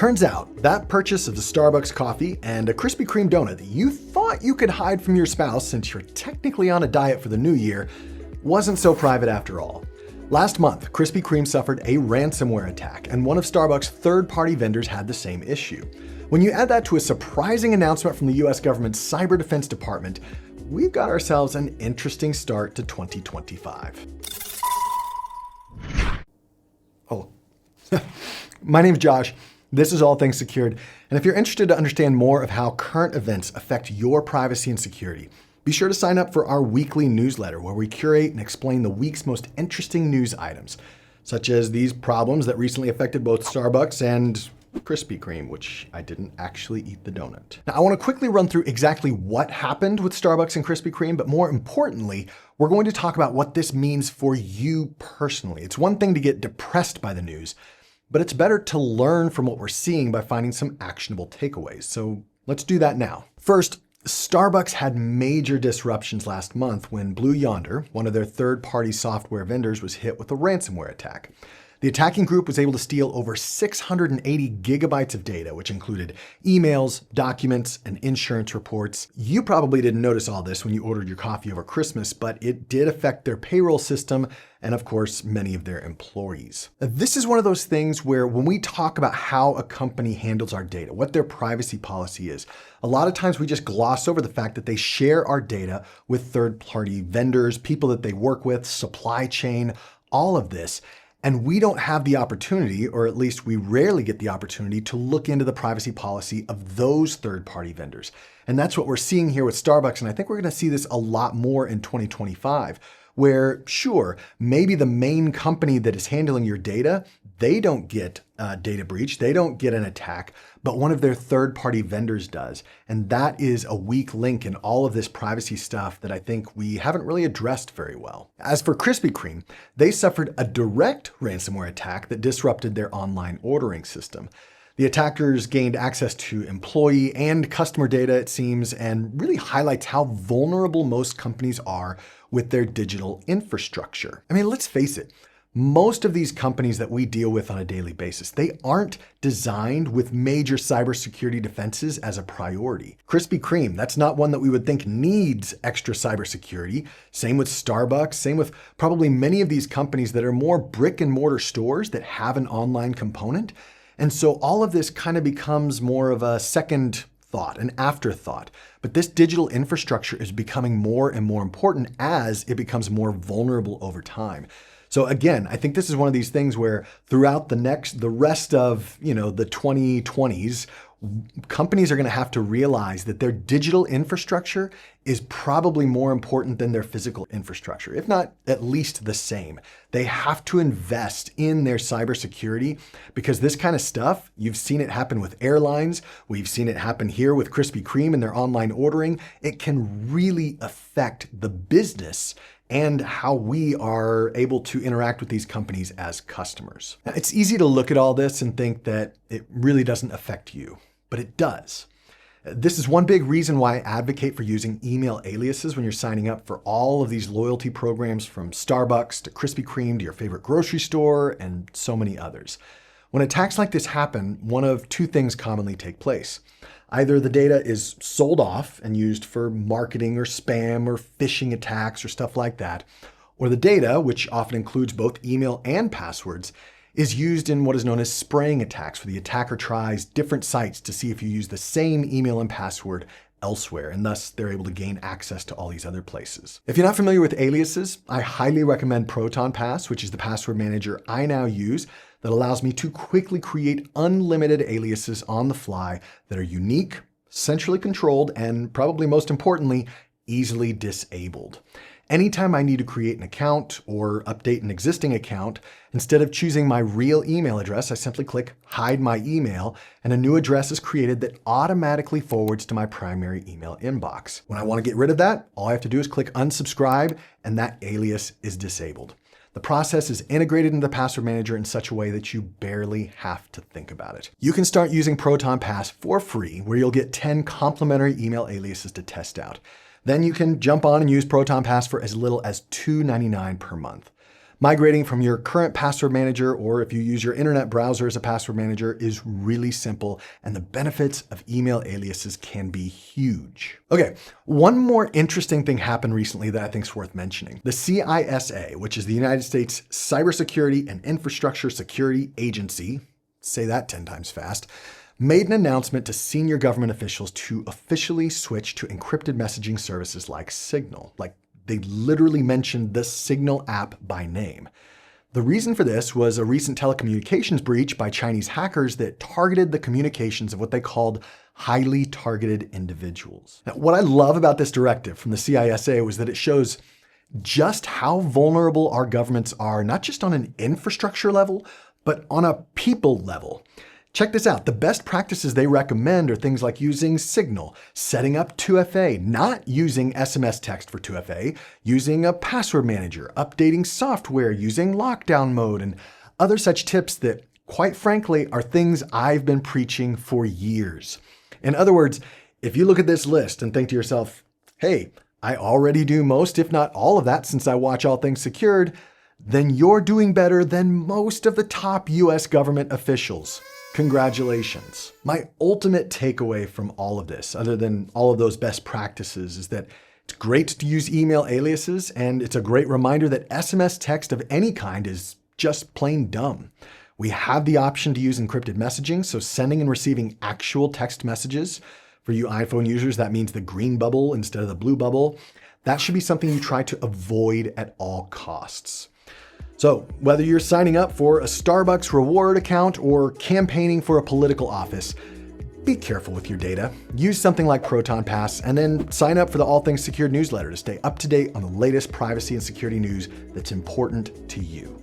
Turns out that purchase of the Starbucks coffee and a Krispy Kreme donut that you thought you could hide from your spouse since you're technically on a diet for the new year wasn't so private after all. Last month, Krispy Kreme suffered a ransomware attack, and one of Starbucks' third-party vendors had the same issue. When you add that to a surprising announcement from the US government's Cyber Defense Department, we've got ourselves an interesting start to 2025. Oh, my name's Josh. This is All Things Secured, and if you're interested to understand more of how current events affect your privacy and security, be sure to sign up for our weekly newsletter where we curate and explain the week's most interesting news items, such as these problems that recently affected both Starbucks and Krispy Kreme, which I didn't actually eat the donut. Now, I want to quickly run through exactly what happened with Starbucks and Krispy Kreme, but more importantly, we're going to talk about what this means for you personally. It's one thing to get depressed by the news, but it's better to learn from what we're seeing by finding some actionable takeaways. So let's do that now. First, Starbucks had major disruptions last month when Blue Yonder, one of their third-party software vendors, was hit with a ransomware attack. The attacking group was able to steal over 680 gigabytes of data, which included emails, documents, and insurance reports. You probably didn't notice all this when you ordered your coffee over Christmas, but it did affect their payroll system and, of course, many of their employees. Now, this is one of those things where when we talk about how a company handles our data, what their privacy policy is, a lot of times we just gloss over the fact that they share our data with third-party vendors, people that they work with, supply chain, all of this. And we don't have the opportunity, or at least we rarely get the opportunity, to look into the privacy policy of those third-party vendors. And that's what we're seeing here with Starbucks, and I think we're going to see this a lot more in 2025, where, sure, maybe the main company that is handling your data, they don't get a data breach, they don't get an attack, but one of their third-party vendors does. And that is a weak link in all of this privacy stuff that I think we haven't really addressed very well. As for Krispy Kreme, they suffered a direct ransomware attack that disrupted their online ordering system. The attackers gained access to employee and customer data, it seems, and really highlights how vulnerable most companies are with their digital infrastructure. I mean, let's face it, most of these companies that we deal with on a daily basis, they aren't designed with major cybersecurity defenses as a priority. Krispy Kreme, that's not one that we would think needs extra cybersecurity. Same with Starbucks, same with probably many of these companies that are more brick and mortar stores that have an online component. And so all of this kind of becomes more of a second thought, an afterthought. But this digital infrastructure is becoming more and more important as it becomes more vulnerable over time. So again, I think this is one of these things where throughout the rest of, the 2020s, companies are going to have to realize that their digital infrastructure is probably more important than their physical infrastructure, if not at least the same. They have to invest in their cybersecurity because this kind of stuff, you've seen it happen with airlines, we've seen it happen here with Krispy Kreme and their online ordering. It can really affect the business and how we are able to interact with these companies as customers. Now, it's easy to look at all this and think that it really doesn't affect you, but it does. This is one big reason why I advocate for using email aliases when you're signing up for all of these loyalty programs, from Starbucks to Krispy Kreme to your favorite grocery store and so many others. When attacks like this happen, one of two things commonly take place. Either the data is sold off and used for marketing or spam or phishing attacks or stuff like that, or the data, which often includes both email and passwords, is used in what is known as spraying attacks, where the attacker tries different sites to see if you use the same email and password elsewhere, and thus they're able to gain access to all these other places. If you're not familiar with aliases, I highly recommend ProtonPass, which is the password manager I now use that allows me to quickly create unlimited aliases on the fly that are unique, centrally controlled, and probably most importantly, easily disabled. Anytime I need to create an account or update an existing account, instead of choosing my real email address, I simply click Hide My Email, and a new address is created that automatically forwards to my primary email inbox. When I want to get rid of that, all I have to do is click Unsubscribe, and that alias is disabled. The process is integrated into the password manager in such a way that you barely have to think about it. You can start using ProtonPass for free, where you'll get 10 complimentary email aliases to test out. Then you can jump on and use ProtonPass for as little as $2.99 per month. Migrating from your current password manager, or if you use your internet browser as a password manager, is really simple, and the benefits of email aliases can be huge. Okay, one more interesting thing happened recently that I think is worth mentioning. The CISA, which is the United States Cybersecurity and Infrastructure Security Agency, say that 10 times fast, made an announcement to senior government officials to officially switch to encrypted messaging services like Signal. They literally mentioned the Signal app by name. The reason for this was a recent telecommunications breach by Chinese hackers that targeted the communications of what they called highly targeted individuals. Now, what I love about this directive from the CISA was that it shows just how vulnerable our governments are, not just on an infrastructure level, but on a people level. Check this out. The best practices they recommend are things like using Signal, setting up 2FA, not using SMS text for 2FA, using a password manager, updating software, using lockdown mode, and other such tips that, quite frankly, are things I've been preaching for years. In other words, if you look at this list and think to yourself, hey, I already do most, if not all of that since I watch All Things Secured, then you're doing better than most of the top US government officials. Congratulations. My ultimate takeaway from all of this, other than all of those best practices, is that it's great to use email aliases, and it's a great reminder that SMS text of any kind is just plain dumb. We have the option to use encrypted messaging, so sending and receiving actual text messages. For you iPhone users, that means the green bubble instead of the blue bubble. That should be something you try to avoid at all costs. So whether you're signing up for a Starbucks reward account or campaigning for a political office, be careful with your data. Use something like Proton Pass, and then sign up for the All Things Secured newsletter to stay up to date on the latest privacy and security news that's important to you.